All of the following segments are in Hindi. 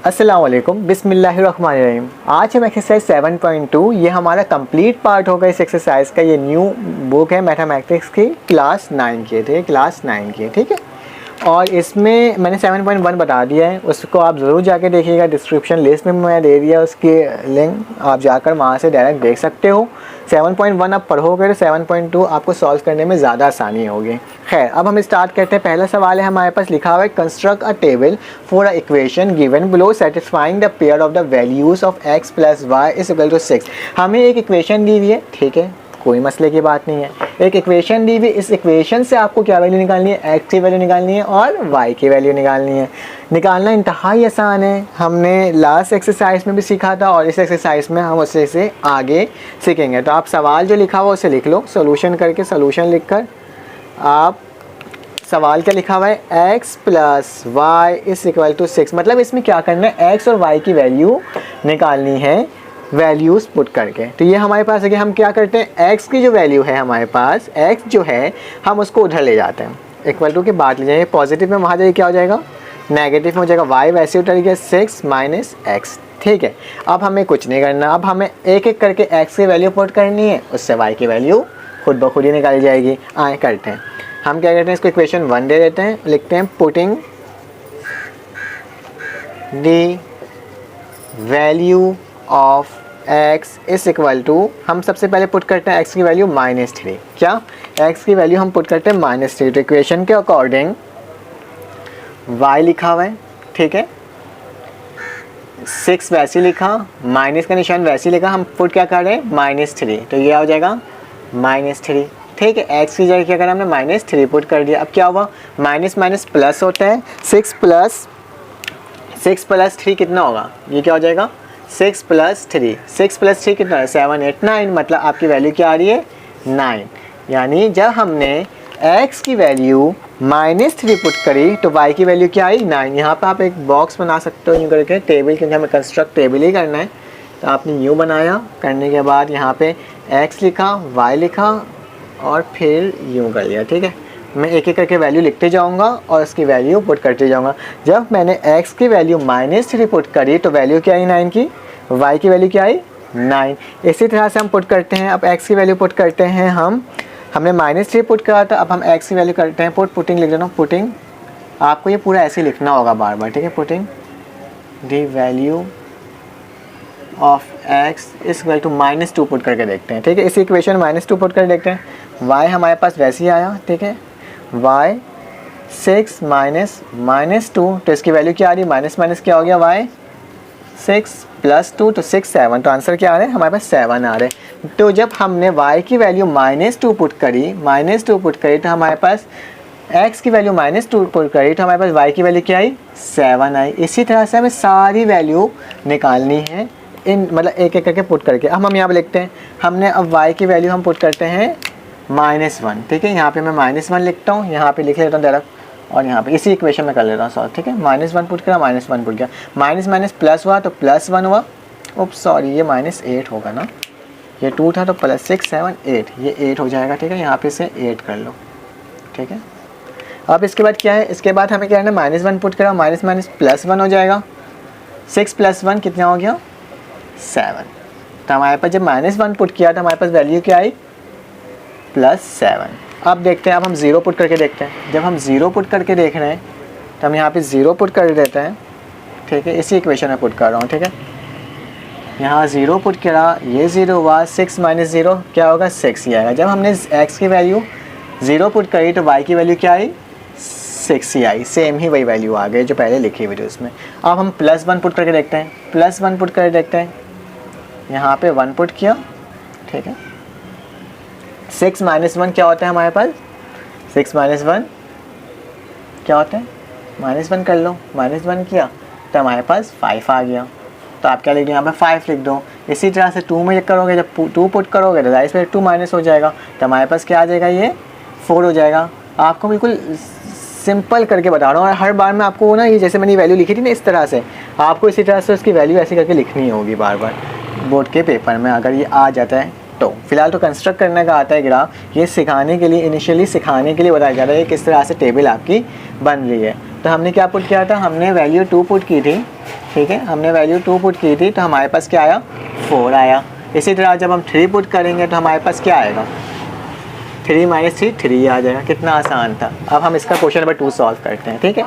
अस्सलाम वालेकुम, बिस्मिल्लाहिर्रहमानिर्रहीम। आज हम एक्सरसाइज 7.2 ये हमारा कंप्लीट पार्ट होगा इस एक्सरसाइज का। ये न्यू बुक है मैथमेटिक्स की, क्लास 9 की है, ठीक है, क्लास 9 की है, ठीक है। और इसमें मैंने 7.1 बता दिया है, उसको आप ज़रूर जाके देखिएगा। डिस्क्रिप्शन लिस्ट में मैं दे दिया उसकी लिंक, आप जाकर वहाँ से डायरेक्ट देख सकते हो। 7.1 आप पढ़ोगे तो 7.2 आपको सॉल्व करने में ज़्यादा आसानी होगी। खैर, अब हम स्टार्ट करते हैं। पहला सवाल है हमारे पास, लिखा हुआ है construct a table for a equation given below satisfying the pair of the values of x plus y is equal to 6। हमें एक इक्वेशन दी हुई है, ठीक है, कोई मसले की बात नहीं है। एक इक्वेशन दी हुई, इस इक्वेशन से आपको क्या वैल्यू निकालनी है, x की वैल्यू निकालनी है और y की वैल्यू निकालनी है। निकालना इंतहाई आसान है, हमने लास्ट एक्सरसाइज में भी सीखा था और इस एक्सरसाइज में हम उससे से आगे सीखेंगे। तो आप सवाल जो लिखा हुआ उसे लिख लो, सोल्यूशन करके, सोल्यूशन लिखकर आप सवाल क्या लिखा हुआ है, x plus y is equal to 6। मतलब इसमें क्या करना है, x और y की वैल्यू निकालनी है, वैल्यूज़ पुट करके। तो ये हमारे पास है कि हम क्या करते हैं, x की जो वैल्यू है हमारे पास, x जो है हम उसको उधर ले जाते हैं, इक्वल टू के बाद ले जाएंगे, पॉजिटिव में वहाँ जाइए क्या हो जाएगा, नेगेटिव में हो जाएगा। y वैसे उतर गया 6 माइनस x, ठीक है। अब हमें कुछ नहीं करना, अब हमें एक एक करके x की वैल्यू पुट करनी है, उससे y की वैल्यू खुद ब खुद ही निकाली जाएगी। आए करते हैं, हम क्या करते हैं, इसको इक्वेशन 1 दे देते हैं, लिखते हैं putting the value of x is equal to, हम सबसे पहले पुट करते हैं x की वैल्यू -3। क्या, x की वैल्यू हम पुट करते हैं -3। तो इक्वेशन के अकॉर्डिंग y लिखा हुआ है, ठीक है, 6 वैसे लिखा, माइनस का निशान वैसे लिखा, हम पुट क्या कर रहे हैं, -3। तो ये हो जाएगा -3, ठीक है। x की जगह क्या करा हमने, -3 पुट कर दिया। अब क्या हुआ, माइनस माइनस प्लस होता है, 6 प्लस 3 कितना होगा, ये क्या हो जाएगा, 6 प्लस 3, 6 प्लस 3 कितना है, 7 8 9। मतलब आपकी वैल्यू क्या आ रही है, 9। यानी जब हमने x की वैल्यू -3 पुट करी तो y की वैल्यू क्या आई, 9। यहाँ पे आप एक बॉक्स बना सकते हो यूँ करके, टेबल, क्योंकि हमें कंस्ट्रक्ट टेबल ही करना है। तो आपने यूँ बनाया, करने के बाद यहाँ पे x लिखा, y लिखा और फिर यूँ कर लिया, ठीक है। मैं एक एक करके वैल्यू लिखते जाऊंगा और उसकी वैल्यू पुट करते जाऊंगा। जब मैंने x की वैल्यू -3 पुट करी तो वैल्यू क्या आई 9 की, y की वैल्यू क्या आई 9। इसी तरह से हम पुट करते हैं, अब x की वैल्यू पुट करते हैं, हमने -3 पुट करा था, अब हम x की वैल्यू करते हैं पुटिंग लिख देना, पुटिंग, आपको ये पूरा ऐसे लिखना होगा बार बार, ठीक है। Putting the value of x is equal to -2 put करके देखते हैं, ठीक है। इसी इक्वेशन -2 पुट करके देखते हैं। y हमारे पास वैसे ही आया, ठीक है, y 6 माइनस 2, तो इसकी वैल्यू क्या आ रही है, माइनस माइनस क्या हो गया, y 6 प्लस 2 तो 6 7, तो आंसर क्या आ रहा है हमारे पास 7 आ रहे हैं। तो जब हमने y की वैल्यू -2 पुट करी, तो हमारे पास x की वैल्यू -2 पुट करी तो हमारे पास y की वैल्यू क्या आई, 7 आई। इसी तरह से हमें सारी वैल्यू निकालनी है, इन मतलब एक एक करके पुट करके। अब हम यहाँ पे लिखते हैं, हमने अब y की वैल्यू हम पुट करते हैं -1, ठीक है। यहाँ पे मैं -1 लिखता हूँ, यहाँ पे लिख लेता हूँ डायरेक्ट, और यहाँ पे इसी इक्वेशन में कर लेता हूँ सॉल्व, ठीक है। -1 पुट करा, -1 पुट किया, माइनस माइनस प्लस हुआ तो +1 हुआ, ओप सॉरी ये -8 होगा ना, ये 2 था तो +6 7 8, ये 8 हो जाएगा, ठीक है। यहाँ पे से 8 कर लो, ठीक है। अब इसके बाद क्या है, इसके बाद हमें क्या है ना, -1 पुट करा, माइनस माइनस +1 हो जाएगा, 6 + 1 कितना हो गया, 7। तो हमारे पास जब -1 पुट किया तो हमारे पास वैल्यू क्या आई, +7। अब देखते हैं, अब हम 0 पुट करके देखते हैं। जब हम 0 पुट करके देख रहे हैं तो हम यहाँ पे 0 पुट कर देते हैं, ठीक है। इसी इक्वेशन में पुट कर रहा हूँ, ठीक है। यहाँ 0 पुट करा, ये 0 हुआ, 6 माइनस 0 क्या होगा, 6 ही आएगा। जब हमने x की वैल्यू 0 पुट करी तो y की वैल्यू क्या आई, 6 ही आई, सेम ही वही वैल्यू आ गई जो पहले लिखी हुई थी उसमें। अब हम +1 पुट करके देखते हैं, +1 पुट करके देखते हैं, यहाँ पे 1 पुट किया, ठीक है। 6 माइनस 1 क्या होता है हमारे पास, 6 माइनस 1 क्या होता है, -1 कर लो, -1 किया तो हमारे पास 5 आ गया। तो आप क्या लिख दो, यहाँ पे 5 लिख दो। इसी तरह से 2 में करोगे, जब 2 पुट करोगे तो जाहिर है 2 माइनस हो जाएगा, तो हमारे पास क्या आ जाएगा, ये 4 हो जाएगा। आपको बिल्कुल सिंपल करके बता रहा हूँ, और हर बार मैं आपको ना, ये जैसे मैंने वैल्यू लिखी थी ना, इस तरह से आपको इसी तरह से उसकी वैल्यू ऐसे करके लिखनी होगी बार बार बोर्ड के पेपर में, अगर ये आ जाता है तो। फिलहाल तो कंस्ट्रक्ट करने का आता है ग्राफ, ये सिखाने के लिए, इनिशियली सिखाने के लिए बताया जा रहा है किस तरह से टेबल आपकी बन रही है। तो हमने क्या पुट किया था, हमने वैल्यू 2 पुट की थी, ठीक है, हमने वैल्यू 2 पुट की थी तो हमारे पास क्या आया, 4 आया। इसी तरह जब हम 3 पुट करेंगे तो हमारे पास क्या आएगा, 3 - 3 3 आ जाएगा। कितना आसान था। अब हम इसका क्वेश्चन नंबर 2 सॉल्व करते हैं। ठीक है,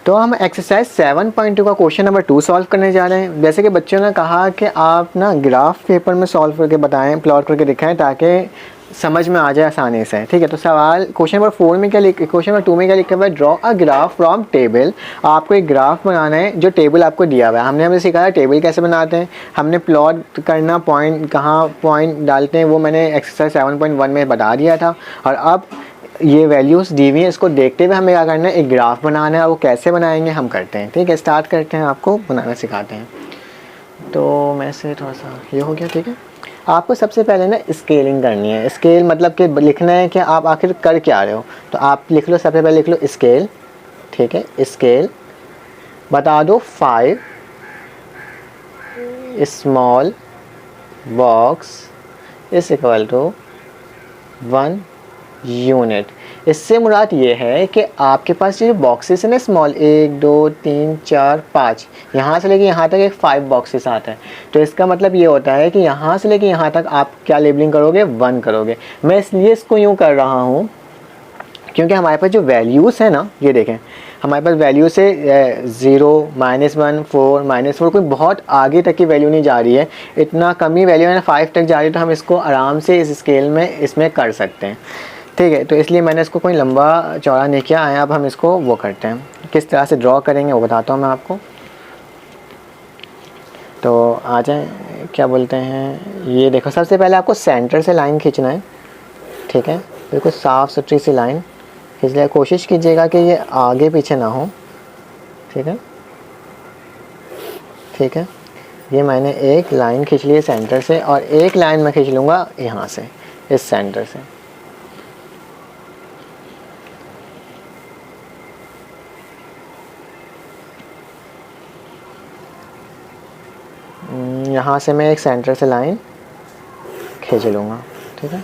तो हम एक्सरसाइज 7.2 का क्वेश्चन नंबर 2 सॉल्व करने जा रहे हैं। जैसे कि बच्चों ने कहा कि आप ना ग्राफ पेपर में सॉल्व करके बताएं, प्लॉट करके दिखाएं ताकि समझ में आ जाए आसानी से। ठीक है, तो सवाल क्वेश्चन नंबर 4 में क्या क्वेश्चन नंबर 2 में क्या लिखा हुआ है, draw a graph from table. आपको एक ग्राफ बनाना है जो टेबल आपको दिया हुआ है। हमने सिखाया टेबल कैसे बनाते हैं, हमने प्लॉट करना, पॉइंट कहाँ पॉइंट डालते हैं वो मैंने एक्सरसाइज 7.1 में बता दिया था। और अब ये वैल्यूज़ दी हुई हैं, इसको देखते हुए हमें क्या करना है, एक ग्राफ बनाना है। और वो कैसे बनाएंगे हम करते हैं। ठीक है, स्टार्ट करते हैं, आपको बनाना सिखाते हैं। तो मैं से थोड़ा सा ये हो गया। ठीक है, आपको सबसे पहले ना स्केलिंग करनी है। स्केल मतलब कि लिखना है कि आप आखिर कर क्या रहे हो। तो आप लिख लो, सबसे पहले लिख लो स्केल। ठीक है, स्केल बता दो 5 small box is equal to 1 unit. इससे मुराद ये है कि आपके पास ये जो बॉक्सेस है ना, स्मॉल 1 2 3 4 5, यहाँ से लेके यहाँ तक एक 5 बॉक्सेस आता है। तो इसका मतलब ये होता है कि यहाँ से लेके यहाँ तक आप क्या लेबलिंग करोगे, 1 करोगे। मैं इसलिए इसको यूँ कर रहा हूँ क्योंकि हमारे पास जो वैल्यूज़ है ना, ये देखें हमारे पास वैल्यू से 0 -1 4 -4 कोई बहुत आगे तक की वैल्यू नहीं जा रही है। इतना कम ही वैल्यू है ना, 5 तक जा रही है। तो हम इसको आराम से इस स्केल में इसमें कर सकते हैं। ठीक है, तो इसलिए मैंने इसको कोई लंबा चौड़ा नहीं किया है। अब हम इसको वो करते हैं, किस तरह से ड्रॉ करेंगे वो बताता हूँ मैं आपको। तो आ जाए, क्या बोलते हैं, ये देखो सबसे पहले आपको सेंटर से लाइन खींचना है। ठीक है, बिल्कुल साफ़ सुथरी सी लाइन इसलिए कोशिश कीजिएगा कि ये आगे पीछे ना हो। ठीक है, ठीक है, ये मैंने एक लाइन खींच ली है सेंटर से, और एक लाइन मैं खींच लूँगा यहाँ से, इस सेंटर से। यहाँ से मैं एक सेंटर से लाइन खींच लूँगा। ठीक है,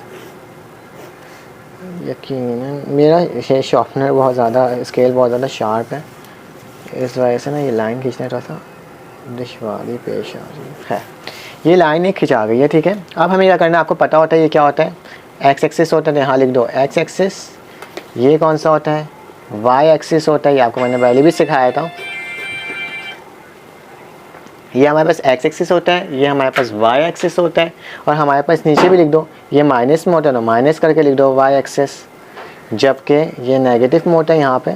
यकीनन मेरा ये शॉर्पनर बहुत ज़्यादा, स्केल बहुत ज़्यादा शार्प है, इस वजह से ना ये लाइन खींचने थोड़ा सा दुश्वारी पेश आ रही है। ये लाइन एक खिंचा गई है। ठीक है, अब हमें क्या करना है, आपको पता होता है ये क्या होता है, एक्स एक्सिस होता है। यहाँ लिख दो एक्स एक्सिस। ये कौन सा होता है, वाई एक्सिस होता है। ये आपको मैंने पहले भी सिखाया था। ये हमारे पास एक्स एक्सिस होता है, ये हमारे पास वाई एक्सिस होता है। और हमारे पास नीचे भी लिख दो, ये माइनस में होता है, तो माइनस करके लिख दो वाई एक्सिस, जबकि ये नेगेटिव में होता है यहाँ पे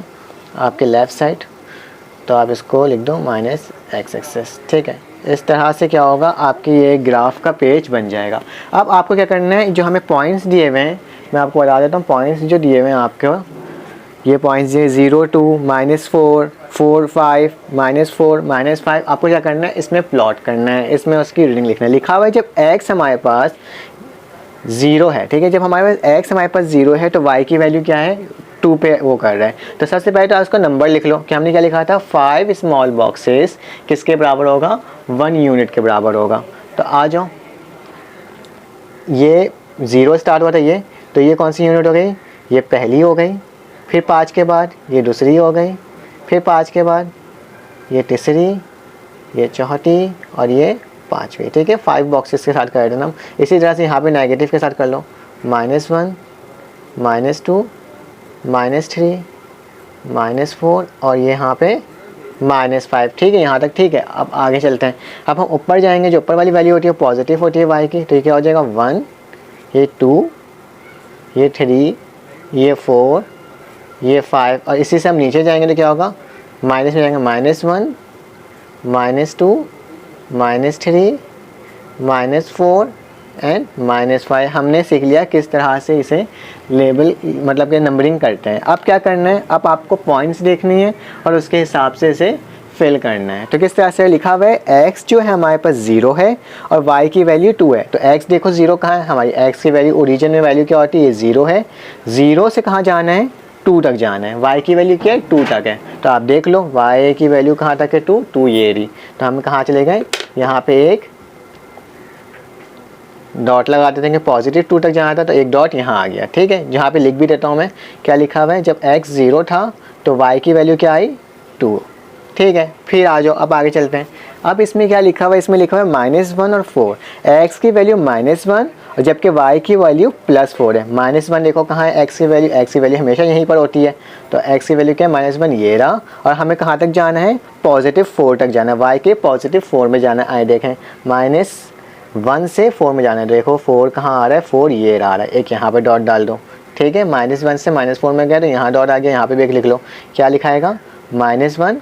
आपके लेफ़्ट साइड, तो आप इसको लिख दो माइनस एक्स एक्सिस। ठीक है, इस तरह से क्या होगा, आपकी ये ग्राफ का पेज बन जाएगा। अब आपको क्या करना है, जो हमें पॉइंट्स दिए हुए हैं मैं आपको बता देता हूँ। पॉइंट्स जो दिए हुए हैं आपको, ये पॉइंट्स ये 0 2 -4 4 5 -4 -5, आपको क्या करना है, इसमें प्लॉट करना है, इसमें उसकी रीडिंग लिखना है। लिखा हुआ है जब x हमारे पास 0 है। ठीक है, जब हमारे पास x हमारे पास 0 है तो y की वैल्यू क्या है, 2 पे वो कर रहा है। तो सबसे पहले तो उसका नंबर लिख लो कि हमने क्या लिखा था, 5 स्मॉल बॉक्सेस किसके बराबर होगा, 1 यूनिट के बराबर होगा। तो आ जाओ, ये 0 स्टार्ट हुआ था ये, तो ये कौन सी यूनिट हो गई, ये पहली हो गई। फिर 5 के बाद ये दूसरी हो गई, फिर 5 के बाद ये तीसरी, ये चौथी और ये पाँचवीं। ठीक है, 5 बॉक्सेस के साथ कर देना। इसी तरह से यहाँ पे नेगेटिव के साथ कर लो, -1 -2 -3 -4 और ये यहाँ पे -5। ठीक है, यहाँ तक ठीक है। अब आगे चलते हैं। अब हम ऊपर जाएंगे, जो ऊपर वाली वैल्यू होती है पॉजिटिव होती है y की। तो ये क्या हो जाएगा, 1, ये 2, ये 3, ये 4, ये 5, और इसी से हम नीचे जाएंगे तो क्या होगा, माइनस में जाएंगे, -1 -2 -3 -4 एंड -5। हमने सीख लिया किस तरह से इसे लेबल मतलब कि नंबरिंग करते हैं। अब क्या करना है, अब आपको पॉइंट्स देखनी है और उसके हिसाब से इसे फिल करना है। तो किस तरह से लिखा हुआ है, x जो है हमारे पास 0 है और y की वैल्यू 2 है। तो x देखो 0 कहाँ है, हमारी x की वैल्यू ओरिजिन में वैल्यू क्या होती है, ये 0 है। 0 से कहाँ जाना है, 2 तक जाना है। y की वैल्यू क्या है, 2 तक है। तो आप देख लो y की वैल्यू कहाँ तक है, 2 ये रही। तो हम कहाँ चले गए, यहाँ पे एक डॉट लगा देते हैं, पॉजिटिव 2 तक जाना था तो एक डॉट यहाँ आ गया। ठीक है, जहाँ पे लिख भी देता हूँ मैं क्या लिखा हुआ है, जब x 0 था तो y की वैल्यू क्या आई, 2। ठीक है। फिर आ जाओ, अब आगे चलते हैं। अब इसमें क्या लिखा हुआ है, इसमें लिखा हुआ है -1 और 4। x की वैल्यू -1 और जबकि y की वैल्यू +4 है। -1 देखो कहाँ है, x की वैल्यू हमेशा यहीं पर होती है, तो x की वैल्यू क्या है -1 ये रहा। और हमें कहाँ तक जाना है, +4 तक जाना है, y के +4 में जाना है। आए देखें -1 से 4 में जाना है, देखो 4 कहाँ आ रहा है, 4 ये आ रहा है, एक यहाँ पर डॉट डाल दो, ठीक है। -1 से -4 में गया तो यहाँ डॉट आ गया, यहाँ पे भी एक लिख लो, क्या लिखाएगा -1,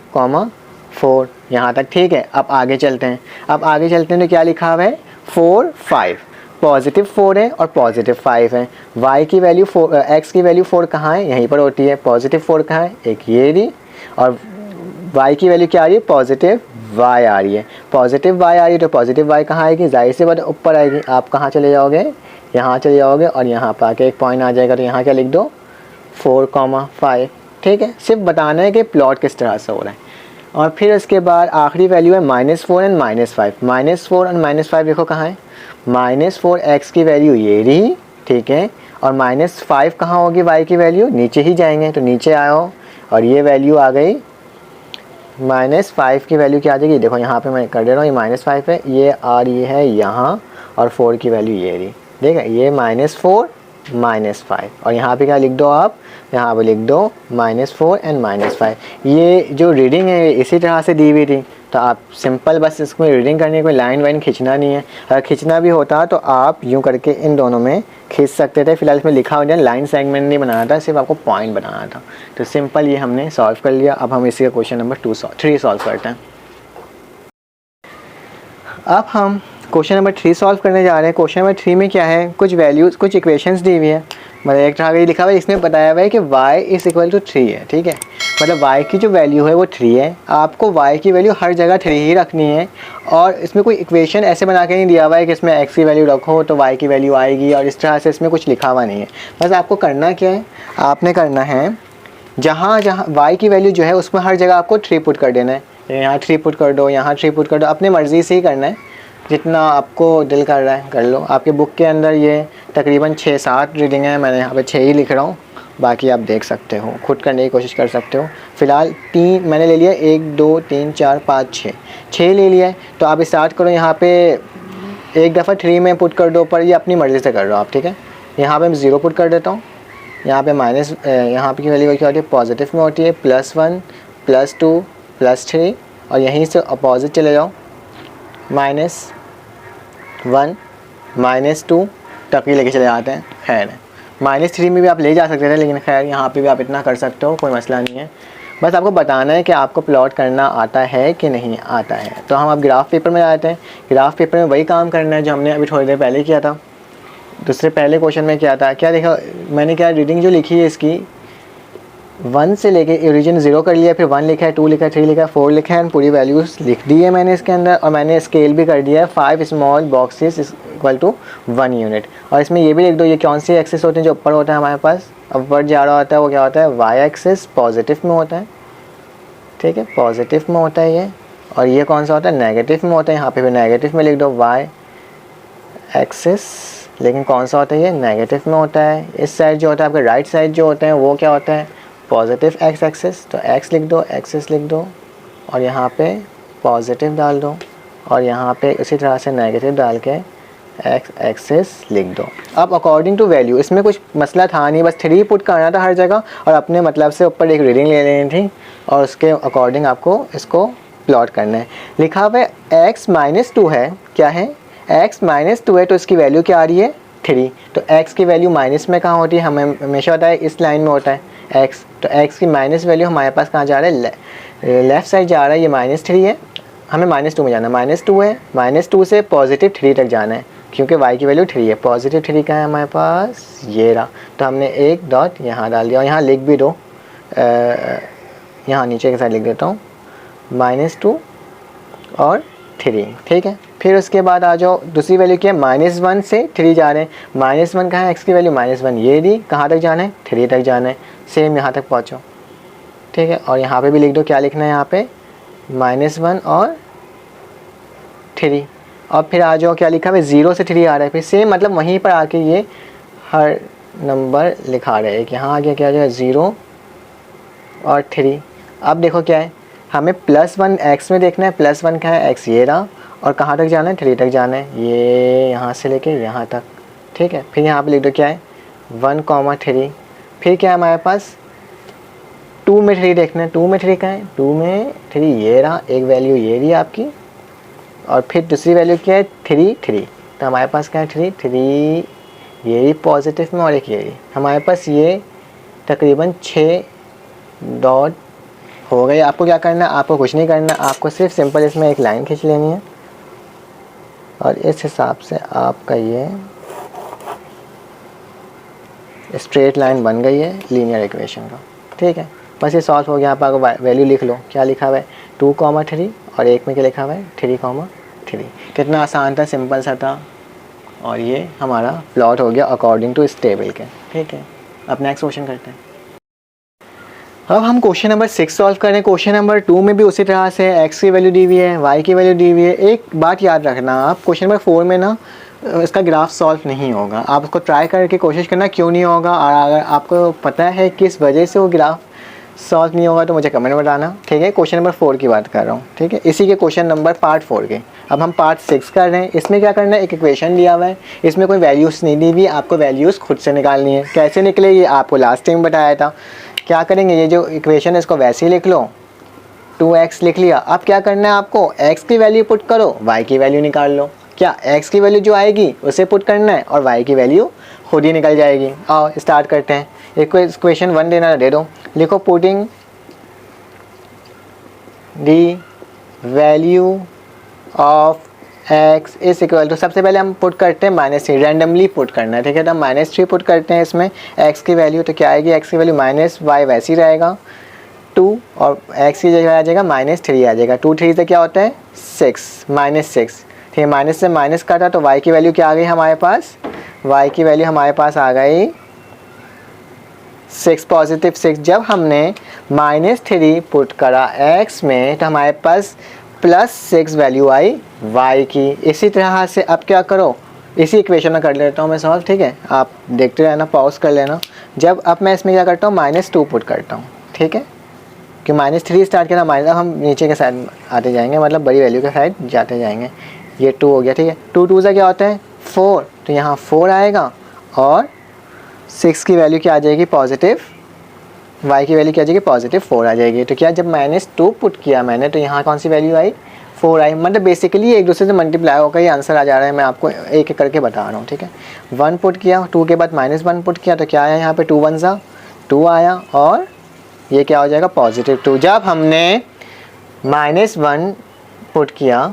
4 यहाँ तक, ठीक है। अब आगे चलते हैं, तो क्या लिखा हुआ है 4, 5, +4 है और +5 है। y की वैल्यू 4, x की वैल्यू 4 कहाँ है, यहीं पर होती है। +4 कहाँ है, एक ये रही, और y की वैल्यू क्या आ रही है, पॉजिटिव y आ रही है। पॉजिटिव y आ रही है तो पॉजिटिव y कहाँ आएगी, जाहिर सी बात ऊपर आएगी। आप कहाँ चले जाओगे, यहाँ चले जाओगे और यहाँ पर आके एक पॉइंट आ जाएगा, तो यहाँ क्या लिख दो 4, 5, ठीक है। सिर्फ बताना है कि प्लॉट किस तरह से हो रहा है। और फिर उसके बाद आखिरी वैल्यू है -4 एंड -5। -4 और -5 देखो कहाँ है, -4 x की वैल्यू ये रही, ठीक है, और -5 कहाँ होगी y की वैल्यू, नीचे ही जाएंगे, तो नीचे आओ और ये वैल्यू आ गई -5 की वैल्यू क्या आ जाएगी, देखो यहाँ पे मैं कर दे रहा हूँ, ये -5 है, ये आ रही है यहाँ, और 4 की वैल्यू ये रही, ठीक है। ये -4 -5 और यहाँ पे क्या लिख दो आप, यहाँ पे लिख दो -4 एंड -5। ये जो रीडिंग है इसी तरह से दी हुई थी, तो आप सिंपल बस इसको रीडिंग करनी है, कोई लाइन वाइन खींचना नहीं है। अगर खींचना भी होता तो आप यूँ करके इन दोनों में खींच सकते थे। फिलहाल इसमें लिखा हो जाए, लाइन सेगमेंट नहीं बनाना था, सिर्फ आपको पॉइंट बनाना था। तो सिंपल ये हमने सॉल्व कर लिया। अब हम इसी का क्वेश्चन नंबर 3 सॉल्व करते हैं। अब हम क्वेश्चन नंबर 3 सॉल्व करने जा रहे हैं। क्वेश्चन नंबर 3 में क्या है, कुछ वैल्यूज़, कुछ इक्वेशंस दी हुई है, मतलब एक तरह का लिखा हुआ है, इसमें बताया हुआ है कि y = 3 है, ठीक है। मतलब y की जो वैल्यू है वो 3 है, आपको y की वैल्यू हर जगह 3 ही रखनी है। और इसमें कोई इक्वेशन ऐसे बना के नहीं दिया हुआ है कि इसमें x की वैल्यू रखो तो y की वैल्यू आएगी, और इस तरह से इसमें कुछ लिखा हुआ नहीं है। बस आपको करना क्या है, आपने करना है जहाँ जहाँ y की वैल्यू जो है उसमें हर जगह आपको 3 पुट कर देना है। यहाँ 3 पुट कर दो, यहाँ 3 पुट कर दो, अपने मर्ज़ी से ही करना है, जितना आपको दिल कर रहा है कर लो। आपके बुक के अंदर ये तकरीबन 6-7 रीडिंग है, मैंने यहाँ पे 6 ही लिख रहा हूँ, बाकी आप देख सकते हो, खुद करने की कोशिश कर सकते हो। फ़िलहाल 3 मैंने ले लिया, 1 2 3 4 5 6 ले लिया है। तो आप स्टार्ट करो, यहाँ पे एक दफ़ा 3 में पुट कर दो, पर ये अपनी मर्ज़ी से कर रहे हो आप, ठीक है। यहाँ पे मैं 0 पुट कर देता हूँ, यहाँ पे यहाँ पे की वैल्यू क्या होती है, पॉजिटिव में होती है, +1 +2 +3, और यहीं से अपोजिट चले जाओ, -1 -2 तक ही लेके चले जाते हैं। खैर -3 में भी आप ले जा सकते थे, लेकिन खैर यहाँ पे भी आप इतना कर सकते हो, कोई मसला नहीं है। बस आपको बताना है कि आपको प्लॉट करना आता है कि नहीं आता है। तो हम अब ग्राफ पेपर में जाते हैं। ग्राफ पेपर में वही काम करना है जो हमने अभी थोड़ी देर पहले किया था। दूसरे पहले क्वेश्चन में क्या था, क्या देखा मैंने, क्या रीडिंग जो लिखी है इसकी 1 से लेके ओरिजिन 0 कर लिया, फिर 1 लिखा है, 2 लिखा है, 3 लिखा है, 4 लिखा है, पूरी वैल्यूज़ लिख दी है मैंने इसके अंदर। और मैंने स्केल भी कर दिया है, 5 स्मॉल बॉक्सेस = 1 यूनिट। और इसमें ये भी लिख दो, ये कौन सी एक्सिस होते हैं जो ऊपर होता है हमारे पास, अपवर्ड जा रहा होता है, वो क्या होता है, y एक्सिस पॉजिटिव में होता है, ठीक है, पॉजिटिव में होता है ये। और ये कौन सा होता है, नेगेटिव में होता है, यहाँ पे भी नेगेटिव में लिख दो y एक्सिस, लेकिन कौन सा होता है ये, नेगेटिव में होता है। इस साइड जो होता है आपका राइट साइड जो होते हैं वो क्या होता है, पॉजिटिव x एक्सिस, तो x लिख दो, एक्सिस लिख दो, और यहाँ पे पॉजिटिव डाल दो, और यहाँ पे इसी तरह से नेगेटिव डाल के x एक्सिस लिख दो। अब अकॉर्डिंग टू वैल्यू, इसमें कुछ मसला था नहीं, बस 3 पुट करना था हर जगह, और अपने मतलब से ऊपर एक रीडिंग ले लेनी थी, और उसके अकॉर्डिंग आपको इसको प्लॉट करना है। लिखा हुआ है x -2 है, क्या है, x -2 है, तो इसकी वैल्यू क्या आ रही है, 3। तो x की वैल्यू माइनस में कहाँ होती है, हमें हमेशा होता है इस लाइन में होता है x, तो x की माइनस वैल्यू हमारे पास कहाँ जा रहा है, लेफ़्ट साइड जा रहा है, ये -3 है, हमें -2 में जाना है, -2 है, -2 से +3 तक जाना है, क्योंकि y की वैल्यू 3 है। +3 का है हमारे पास, ये रहा, तो हमने एक डॉट यहाँ डाल दिया, और यहाँ लिख भी दो, यहाँ नीचे के साइड लिख देता हूँ -2 और 3, ठीक है। फिर उसके बाद आ जाओ, दूसरी वैल्यू क्या है, -1 से 3 जा रहे हैं, -1 कहाँ है, x की वैल्यू -1 ये दी, कहाँ तक जाना है, 3 तक जाना है, सेम यहाँ तक पहुँचो, ठीक है। और यहाँ पे भी लिख दो, क्या लिखना है यहाँ पे, -1 और 3, और फिर आ जाओ, क्या लिखा है, 0 से 3 आ रहा है, फिर सेम मतलब वहीं पर आके ये हर नंबर लिखा रहे हैं, यहाँ आ गया क्या आ जाएगा 0 और 3। अब देखो क्या है, हमें +1 x में देखना है, +1 क्या है, x ये रहा, और कहाँ तक जाना है, 3 तक जाना है, ये यहाँ से लेके यहाँ तक, ठीक है। फिर यहाँ पे लिख दो क्या है 1,3। फिर क्या है हमारे पास 2 में 3 देखना है, 2 में 3 का है, 2 में 3 ये रहा, एक वैल्यू ये रही आपकी, और फिर दूसरी वैल्यू क्या है 3, तो हमारे पास क्या है 3 ये रही पॉजिटिव में, और एक ये रही, हमारे पास ये तकरीबन 6 डॉट हो गए। आपको क्या करना है, आपको कुछ नहीं करना, आपको सिर्फ सिंपल इसमें एक लाइन खींच लेनी है, और इस हिसाब से आपका ये स्ट्रेट लाइन बन गई है लीनियर इक्वेशन का, ठीक है। बस ये सॉल्व हो गया। आप आपको वैल्यू लिख लो, क्या लिखा हुआ है 2,3, और एक में क्या लिखा हुआ है 3,3। कितना आसान था, सिंपल सा था, और ये हमारा प्लॉट हो गया अकॉर्डिंग टू इस टेबल के, ठीक है। अब नेक्स्ट क्वेश्चन करते हैं। अब हम क्वेश्चन नंबर 6 सॉल्व करें। क्वेश्चन नंबर 2 में भी उसी तरह से x की वैल्यू दी हुई है, y की वैल्यू दी हुई है। एक बात याद रखना, आप क्वेश्चन नंबर 4 में ना इसका ग्राफ सॉल्व नहीं होगा, आप उसको ट्राई करके कोशिश करना क्यों नहीं होगा, और अगर आपको पता है किस वजह से वो ग्राफ सॉल्व नहीं होगा तो मुझे कमेंट में बताना, ठीक है। क्वेश्चन नंबर 4 की बात कर रहा हूँ, ठीक है, इसी के क्वेश्चन नंबर पार्ट 4 के। अब हम पार्ट 6 कर रहे हैं। इसमें क्या करना है, एक इक्वेशन दिया हुआ है, इसमें कोई वैल्यूज़ नहीं दी हुई, आपको वैल्यूज़ खुद से निकालनी है। कैसे निकले ये आपको लास्ट टाइम बताया था। क्या करेंगे, ये जो इक्वेशन है इसको वैसे ही लिख लो, 2x लिख लिया। अब क्या करना है, आपको x की वैल्यू पुट करो, y की वैल्यू निकाल लो। क्या x की वैल्यू जो आएगी उसे पुट करना है, और y की वैल्यू खुद ही निकल जाएगी। आओ स्टार्ट करते हैं। इक्वेशन 1 देना दे दो, लिखो putting the value of x is equal to, सबसे पहले हम पुट करते हैं -3, रैंडमली पुट करना है, ठीक है। तो हम -3 पुट करते हैं इसमें x की वैल्यू, तो क्या आएगी x की वैल्यू -y वैसे ही रहेगा 2, और x की जगह आ जाएगा -3 आ जाएगा। 2 3 से क्या होता है 6, -6, ठीक है। माइनस से माइनस काटा तो y की वैल्यू क्या आ गई हमारे पास, y की वैल्यू हमारे पास आ गई 6, पॉजिटिव 6। जब हमने -3 पुट करा x में तो हमारे पास +6 वैल्यू आई y की। इसी तरह से अब क्या करो, इसी इक्वेशन में कर लेता हूँ मैं सॉल्व, ठीक है। आप देखते रहना, पॉज कर लेना। जब अब मैं इसमें क्या करता हूँ -2 पुट करता हूँ, ठीक है, कि -3 स्टार्ट किया माइनस, हम नीचे के साइड आते जाएंगे, मतलब बड़ी वैल्यू के साइड जाते जाएंगे। ये 2 हो गया, ठीक है। 2 2 से क्या होता है 4, तो यहाँ 4 आएगा, और 6 की वैल्यू क्या आ जाएगी पॉजिटिव, y की वैल्यू क्या आ जाएगी पॉजिटिव 4 आ जाएगी। तो क्या, जब -2 पुट किया मैंने तो यहाँ कौन सी वैल्यू आई 4 आई। मतलब बेसिकली एक दूसरे से मल्टीप्लाई होकर ये आंसर आ जा रहा है, मैं आपको एक एक करके बता रहा हूँ, ठीक है। 1 पुट किया, 2 के बाद -1 पुट किया, तो क्या आया यहाँ पे 2 1 सा 2 आया, और ये क्या हो जाएगा +2। जब हमने -1 पुट किया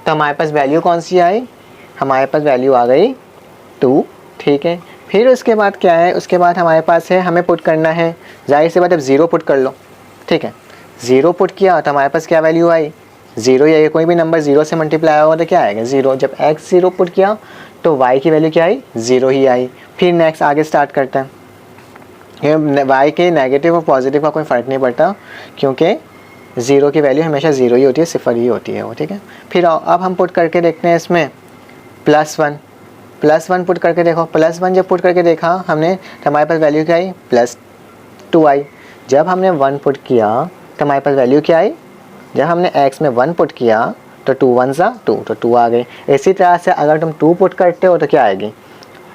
तो हमारे पास वैल्यू कौन सी आई, हमारे पास वैल्यू आ गई 2, ठीक है। फिर उसके बाद क्या है, उसके बाद हमारे पास है, हमें पुट करना है, जाहिर सी बात, अब 0 पुट कर लो, ठीक है। 0 पुट किया तो हमारे पास क्या वैल्यू आई 0, या कोई भी नंबर 0 से मल्टीप्लाई होगा तो क्या आएगा 0। जब x 0 पुट किया तो y की वैल्यू क्या आई 0 ही आई। फिर नेक्स्ट आगे स्टार्ट करते हैं। ये y के नेगेटिव और पॉजिटिव का कोई फ़र्क नहीं पड़ता, क्योंकि 0 की वैल्यू हमेशा 0 ही होती है, 0 ही होती है वो, ठीक है। फिर अब हम पुट करके देखते हैं इसमें +1 पुट करके देखो। +1 जब पुट करके देखा हमने तो हमारे पास वैल्यू क्या आई +2 आई। जब हमने 1 पुट किया तो हमारे पास वैल्यू क्या आई, जब हमने x में 1 पुट किया तो 2 1 सा 2, तो 2 आ गई। इसी तरह से अगर तुम 2 पुट करते हो तो क्या आएगी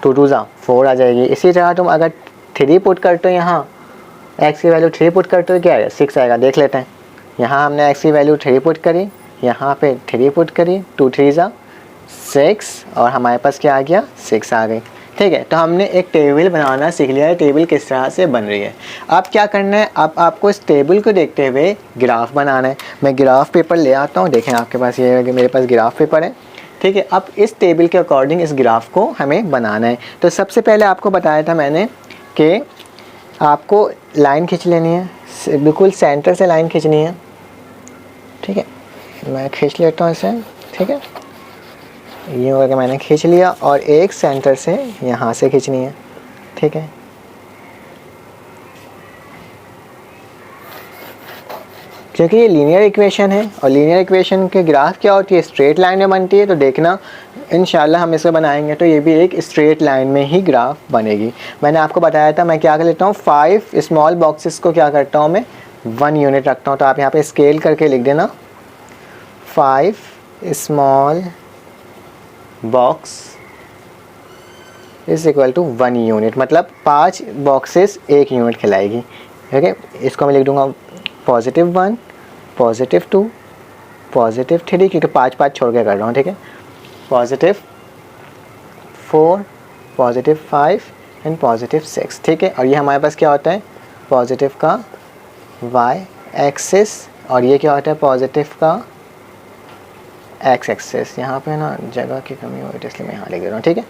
2 2 सा 4 आ जाएगी। इसी तरह तुम अगर 3 पुट करते हो, यहाँ x की वैल्यू 3 पुट करते हो क्या आएगा 6 आएगा। देख लेते हैं, यहाँ हमने x की वैल्यू 3 पुट करी, यहाँ पे 3 पुट करी, 2 3 सा 6, और हमारे पास क्या आ गया 6 आ गई, ठीक है। तो हमने एक टेबल बनाना सीख लिया है, टेबल किस तरह से बन रही है। अब क्या करना है, अब आपको इस टेबल को देखते हुए ग्राफ बनाना है। मैं ग्राफ पेपर ले आता हूँ, देखें आपके पास ये है कि मेरे पास ग्राफ पेपर है, ठीक है। अब इस टेबल के अकॉर्डिंग इस ग्राफ को हमें बनाना है। तो सबसे पहले आपको बताया था मैंने कि आपको लाइन खींच लेनी है, बिल्कुल सेंटर से लाइन खींचनी है, ठीक है। मैं खींच लेता हूँ इसे, ठीक है। ये होगा कि मैंने खींच लिया, और एक सेंटर से यहाँ से खींचनी है, ठीक है। क्योंकि ये लीनियर इक्वेशन है, और लीनियर इक्वेशन के ग्राफ क्या होती है स्ट्रेट लाइन में बनती है। तो देखना इंशाल्लाह हम इसे बनाएंगे तो ये भी एक स्ट्रेट लाइन में ही ग्राफ बनेगी। मैंने आपको बताया था मैं क्या कर लेता हूँ 5 स्मॉल बॉक्सेस को क्या करता हूँ मैं 1 यूनिट रखता हूँ, तो आप यहाँ पे स्केल करके लिख देना 5 small box is equal to 1 unit, मतलब 5 बॉक्सेस 1 यूनिट खिलाएगी। ठीक है, इसको मैं लिख दूँगा +1, +2, +3, क्योंकि 5 छोड़ के कर रहा हूँ। ठीक है, +4, +5 एंड +6। ठीक है, और ये हमारे पास क्या होता है, पॉजिटिव का y एक्सिस, और ये क्या होता है पॉजिटिव का x एक्सिस। यहाँ पे ना जगह की कमी हो रही है इसलिए मैं यहाँ लिख रहा हूँ। ठीक है,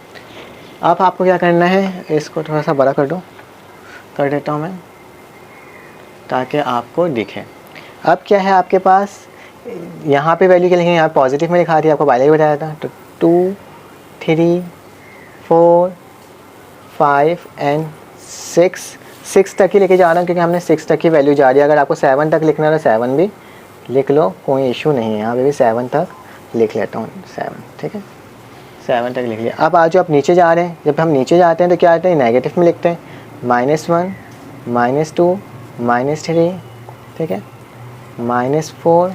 अब आपको क्या करना है, इसको थोड़ा सा बड़ा कर देता हूँ मैं ताकि आपको दिखे। अब क्या है आपके पास, यहाँ पे वैल्यू क्या लिखेंगे, यहाँ पॉजिटिव में लिखा थी, आपको पहले ही बताया था। तो 2, 3, 4, 5 एंड 6 तक ही लेके जा रहा हूँ, क्योंकि हमने 6 तक की वैल्यू जा रही है। अगर आपको 7 तक लिखना है तो 7 भी लिख लो, कोई इशू नहीं है। यहाँ पे भी 7 तक लिख लेता हूँ, 7। ठीक है, 7 तक लिख लिया। अब आज आप नीचे जा रहे हैं, जब हम नीचे जाते हैं तो क्या आते हैं, नेगेटिव में लिखते हैं, -1, -2, -3। ठीक है, -4,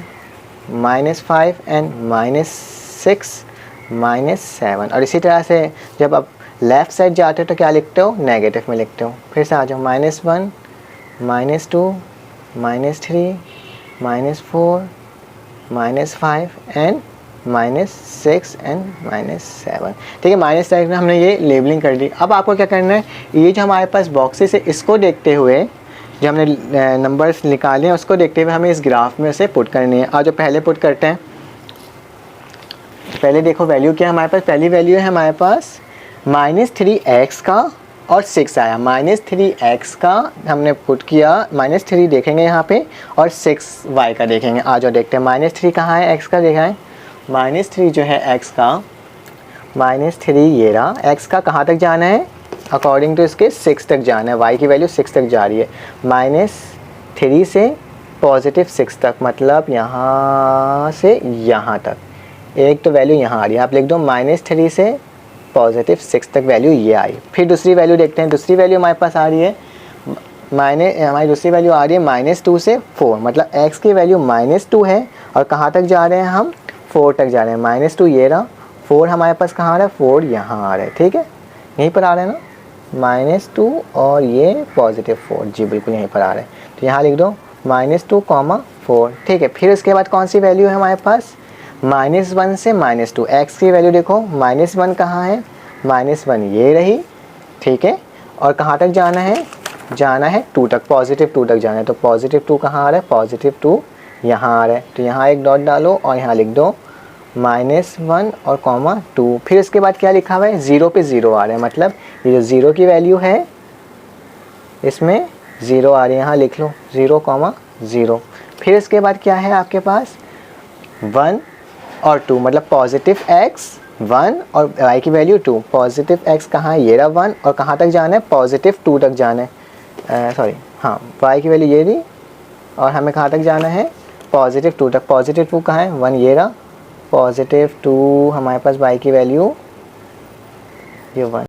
-5 एंड -6, -7। और इसी तरह से जब आप लेफ़्ट साइड जाते हो तो क्या लिखते हो, नेगेटिव में लिखते हो। फिर से आ जाओ, -1, -2, -3, -4, -5 एंड -6 एंड -7। ठीक है, -6 में हमने ये लेबलिंग कर दी। अब आपको क्या करना है, ये जो हमारे पास बॉक्सेस है इसको देखते हुए, जो हमने नंबर्स निकाले हैं उसको देखते हुए हमें इस ग्राफ में से पुट करनी है। और जो पहले पुट करते हैं, पहले देखो वैल्यू क्या है हमारे पास। पहली वैल्यू है हमारे पास -3x का और 6 आया। -3x का हमने पुट किया, -3 देखेंगे यहाँ पे, और 6y का देखेंगे। आ जाओ देखते हैं, -3 कहाँ है, x का देखा है। -3 जो है x का, -3 ये रहा। x का कहाँ तक जाना है, अकॉर्डिंग टू इसके 6 तक जाना है। y की वैल्यू 6 तक जा रही है, -3 से +6 तक, मतलब यहाँ से यहाँ तक। एक तो वैल्यू यहाँ आ रही है, आप लिख दो -3 से +6 तक वैल्यू ये आई। फिर दूसरी वैल्यू देखते हैं, दूसरी वैल्यू हमारे पास आ रही है, हमारी दूसरी वैल्यू आ रही है -2 से 4, मतलब x की वैल्यू -2 है, और कहाँ तक जा रहे हैं हम, 4 तक जा रहे हैं। -2 ये रहा, 4 हमारे पास कहाँ आ रहा है, 4 यहाँ आ रहा है। ठीक है, यहीं पर आ रहा है ना, -2 और ये +4, जी बिल्कुल यहीं पर आ रहा है। तो यहाँ लिख दो -2, 4। ठीक है, फिर उसके बाद कौन सी वैल्यू है हमारे पास, -1 से -2। x की वैल्यू देखो, -1 कहाँ है, -1 ये रही। ठीक है, और कहाँ तक जाना है, जाना है 2 तक, +2 तक जाना है। तो +2 कहाँ आ रहा है, +2 यहाँ आ रहा है। तो यहाँ एक डॉट डालो और यहाँ लिख दो -1 और 2। फिर इसके बाद क्या लिखा हुआ है, 0 पे 0 आ रहा है, मतलब ये जो 0 की वैल्यू है इसमें 0 आ रही है, यहाँ लिख लो 0, 0। फिर इसके बाद क्या है आपके पास, 1 और 2, मतलब +x 1 और y की वैल्यू 2। +x कहाँ है, ये रहा 1, और कहाँ तक जाना है, +2 तक जाना है। सॉरी हाँ, y की वैल्यू ये रही, और हमें कहाँ तक जाना है, +2 तक। +2 कहाँ है, 1 ये रहा, +2 हमारे पास y की वैल्यू ये 1।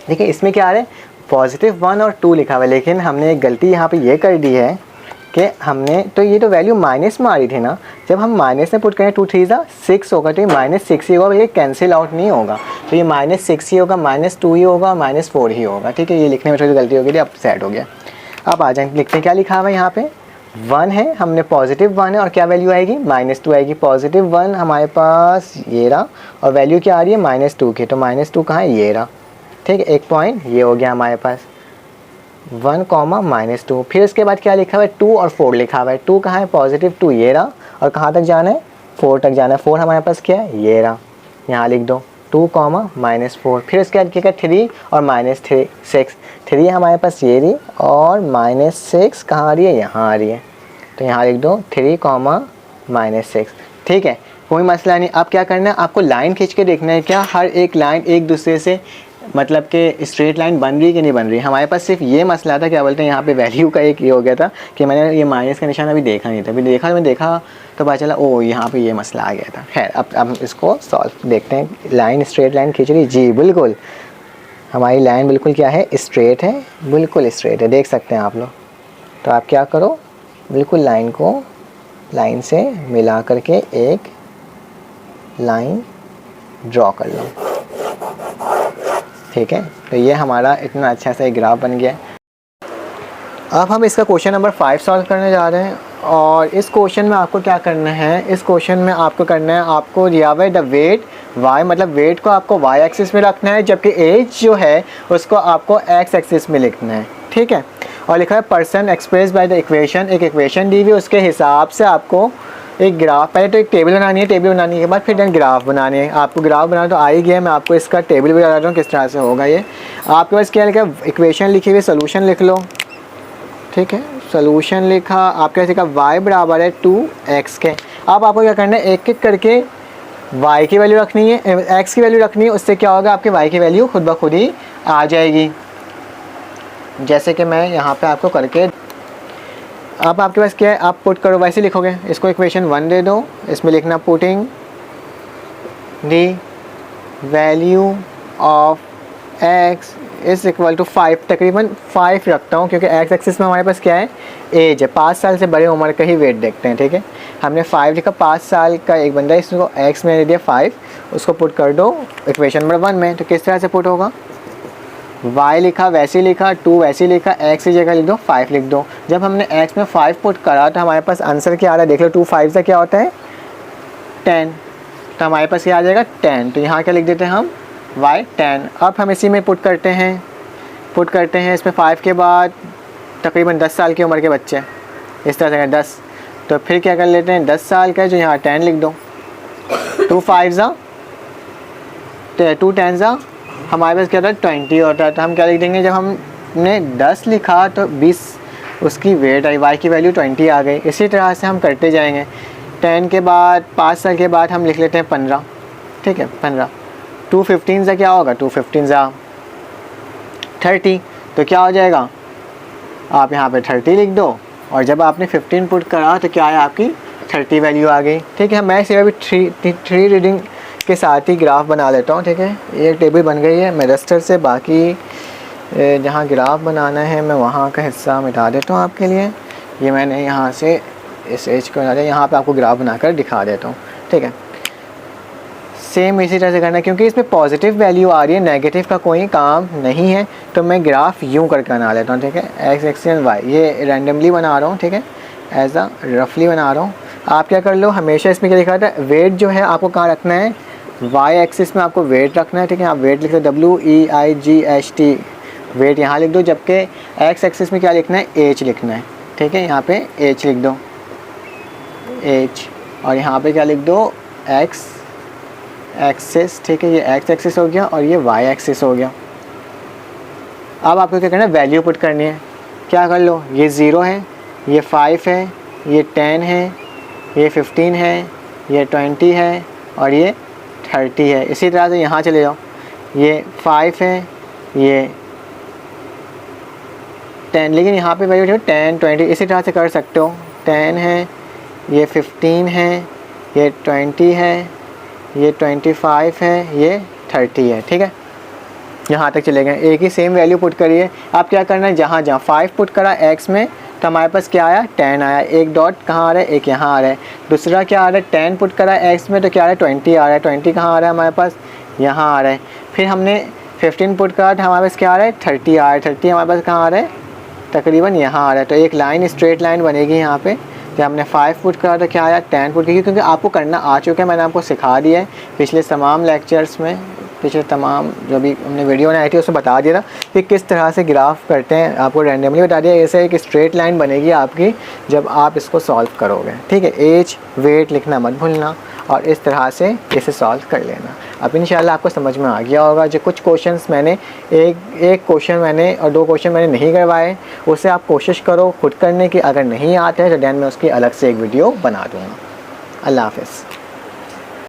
देखिए इसमें क्या आ रहा है, +1 और 2 लिखा हुआ है, लेकिन हमने एक गलती यहाँ पे ये कर दी है कि हमने, तो ये तो वैल्यू माइनस में आ रही थी ना, जब हम माइनस में पुट करें 2 3 6 होगा, तो ये -6 ही होगा, ये कैंसिल आउट नहीं होगा। तो ये -6 ही होगा, -2 ही होगा, और -4 ही होगा। ठीक है, ये लिखने में थोड़ी गलती हो गई थी, अब सेट हो गया। अब आ जाए लिखते हैं, क्या लिखा हुआ है यहाँ पे, 1 है, हमने +1 है, और क्या वैल्यू आएगी, -2 आएगी। +1 हमारे पास ये रहा, और वैल्यू क्या आ रही है, -2 की। तो -2 कहाँ है, ये रहा। ठीक है, एक पॉइंट ये हो गया हमारे पास, 1, -2। फिर उसके बाद क्या लिखा हुआ है, 2 और 4 लिखा हुआ है। 2 कहाँ है, +2 ये रहा, और कहाँ तक जाना है, 4 तक जाना है। 4 हमारे पास क्या है, ये रहा, यहाँ लिख दो 2, -4। फिर उसके बाद क्या, 3 और -6। 3 हमारे पास ये रही, और -6 कहाँ आ रही है, यहाँ आ रही है। तो यहाँ लिख दो 3, -6। ठीक है, कोई मसला नहीं। अब क्या करना है, आपको लाइन खींच के देखना है, क्या हर एक लाइन एक दूसरे से मतलब कि स्ट्रेट लाइन बन रही है कि नहीं बन रही। हमारे पास सिर्फ ये मसला था, क्या बोलते हैं, यहाँ पे वैल्यू का एक ये हो गया था कि मैंने ये माइनस का निशान अभी देखा नहीं था, अभी देखा तो पता चला ओ यहाँ पे ये मसला आ गया था। खैर अब इसको सॉल्व देखते हैं। लाइन स्ट्रेट लाइन खींच रही, जी बिल्कुल हमारी लाइन बिल्कुल क्या है, स्ट्रेट है, बिल्कुल स्ट्रेट है, देख सकते हैं आप लोग। तो आप क्या करो, बिल्कुल लाइन को लाइन से मिला करके एक लाइन ड्रॉ कर लो। ठीक है, तो ये हमारा इतना अच्छा सा एक ग्राफ बन गया। अब हम इसका क्वेश्चन नंबर 5 सॉल्व करने जा रहे हैं। और इस क्वेश्चन में आपको क्या करना है, इस क्वेश्चन में आपको करना है, आपको दिया हुआ है द वेट y, मतलब वेट को आपको y एक्सिस में रखना है, जबकि एज जो है उसको आपको x एक्सिस में लिखना है। ठीक है, और लिखा है person express by the equation, एक इक्वेशन दी हुई, उसके हिसाब से आपको एक ग्राफ, पहले तो एक टेबल बनानी है, टेबल बनाने के बाद फिर देन ग्राफ बनाने है। आपको ग्राफ बनाना तो आ ही गया, मैं आपको इसका टेबल भी बता रहा हूँ किस तरह से होगा। ये आपके पास क्या लिखा है, इक्वेशन लिखी हुई, सोल्यूशन लिख लो। ठीक है, सोल्यूशन लिखा, आपके पास लिखा y बराबर है 2x के। अब आपको क्या करना है, एक एक करके y की वैल्यू रखनी है, x की वैल्यू रखनी है, उससे क्या होगा, आपके y की वैल्यू खुद ब खुद ही आ जाएगी। जैसे कि मैं यहाँ पे आपको करके, अब आपके पास क्या है, आप पुट करो, वैसे लिखोगे, इसको इक्वेशन 1 दे दो, इसमें लिखना putting the value of x is equal to 5, तकरीबन 5 रखता हूँ क्योंकि x एक्सिस में हमारे पास क्या है, एज है, 5 साल से बड़े उम्र का ही वेट देखते हैं। ठीक है, हमने 5 लिखा, 5 साल का एक बंदा है, इसको x में दे दिया 5, उसको पुट कर दो इक्वेशन नंबर 1 में। तो किस तरह से पुट होगा, y लिखा वैसे लिखा, 2 वैसे लिखा, x की जगह लिख दो 5 लिख दो। जब हमने x में 5 पुट करा तो हमारे पास आंसर क्या आ रहा है, देख लो, 2 5 से क्या होता है 10, तो हमारे पास क्या आ जाएगा 10। तो यहाँ क्या लिख देते हैं हम y 10। अब हम इसी में पुट करते हैं इसमें 5 के बाद तकरीबन 10 साल की उम्र के बच्चे, इस तरह से 10, तो फिर क्या कर लेते हैं 10 साल का, जो यहाँ 10 लिख दो, 2 5 ज़ा 2 10 ज़ा, हमारे पास क्या होता है 20 होता है। तो हम क्या लिख देंगे, जब हमने 10 लिखा तो 20 उसकी वेट आई, y की वैल्यू 20 आ गई। इसी तरह से हम करते जाएंगे। 10 के बाद 5 साल के बाद हम लिख लेते हैं 15। ठीक है, 15, 2 15 से क्या होगा, 2 15 ज़ा 30, तो क्या हो जाएगा, आप यहाँ पे 30 लिख दो, और जब आपने 15 पुट करा तो क्या है, आपकी 30 वैल्यू आ गई। ठीक है, मैं सिर्फ अभी 3 रीडिंग के साथ ही ग्राफ बना लेता हूँ। ठीक है, ये टेबल बन गई है, मैं रस्टर से बाकी जहाँ ग्राफ बनाना है मैं वहाँ का हिस्सा मिटा देता हूँ आपके लिए। ये मैंने यहाँ से इस एज को बना दिया, यहाँ पे आपको ग्राफ बनाकर दिखा देता हूँ। ठीक है, सेम इसी तरह से करना है, क्योंकि इसमें पॉजिटिव वैल्यू आ रही है, नेगेटिव का कोई काम नहीं है, तो मैं ग्राफ यूँ करके बना लेता हूँ। ठीक है, एक्स एक्सिस एंड वाई, ये रैंडमली बना रहा हूँ। ठीक है, एज अ रफली बना रहा हूँ। आप क्या कर लो, हमेशा इसमें क्या लिखा था, वेट जो है आपको कहाँ रखना है, वाई एक्सिस में आपको वेट रखना है। ठीक है, आप वेट लिख दो, WEIGHT, वेट यहाँ लिख दो, जबकि एक्स एक्सिस में क्या लिखना है, एच लिखना है। ठीक है, यहाँ पे एच लिख दो, एच, और यहाँ पे क्या लिख दो, एक्स एक्सिस। ठीक है, ये एक्स एक्सिस हो गया और ये वाई एक्सिस हो गया। अब आपको क्या करना है, वैल्यू पुट करनी है। क्या कर लो, ये 0 है, ये 5 है, ये 10 है, ये 15 है, ये 20 है और ये 30 है। इसी तरह से यहाँ चले जाओ, ये 5 है, ये 10, लेकिन यहाँ पे वैल्यू 10 20 इसी तरह से कर सकते हो। 10 है, ये 15 है, ये 20 है, ये 25 है, ये 30 है। ठीक है, यहाँ तक चले गए, एक ही सेम वैल्यू पुट करिए। आप क्या करना है, जहाँ 5 पुट करा x में तो हमारे पास क्या आया, 10 आया। एक डॉट कहाँ आ रहा है, एक यहाँ आ रहा है। दूसरा क्या आ रहा है, 10 पुट करा x में तो क्या आ रहा है, 20 आ रहा है। 20 कहाँ आ रहा है हमारे पास, यहाँ आ रहा है। फिर हमने 15 पुट करा तो हमारे पास क्या आ रहा है, 30 आ रहा है। 30 हमारे पास कहाँ आ रहा है, तकरीबन यहाँ आ रहा है। तो एक लाइन, स्ट्रेट लाइन बनेगी यहाँ पे। जब हमने 5 पुट करा तो क्या आया, 10 पुट की, क्योंकि आपको करना आ चुका है, मैंने आपको सिखा दिया है पिछले तमाम लेक्चर्स में, पिछले तमाम जो भी हमने वीडियो बनाई थी उसमें बता दिया था कि किस तरह से ग्राफ करते हैं। आपको रैंडमली बता दिया, ऐसे एक स्ट्रेट लाइन बनेगी आपकी जब आप इसको सॉल्व करोगे। ठीक है, एज वेट लिखना मत भूलना और इस तरह से इसे सॉल्व कर लेना। अब इंशाल्लाह आपको समझ में आ गया होगा। जो कुछ क्वेश्चंस मैंने एक क्वेश्चन मैंने और 2 क्वेश्चन मैंने नहीं करवाए, उसे आप कोशिश करो खुद करने की। अगर नहीं आते हैं तो दैन मैं उसकी अलग से एक वीडियो बना दूँगा। अल्लाह हाफ़िज़।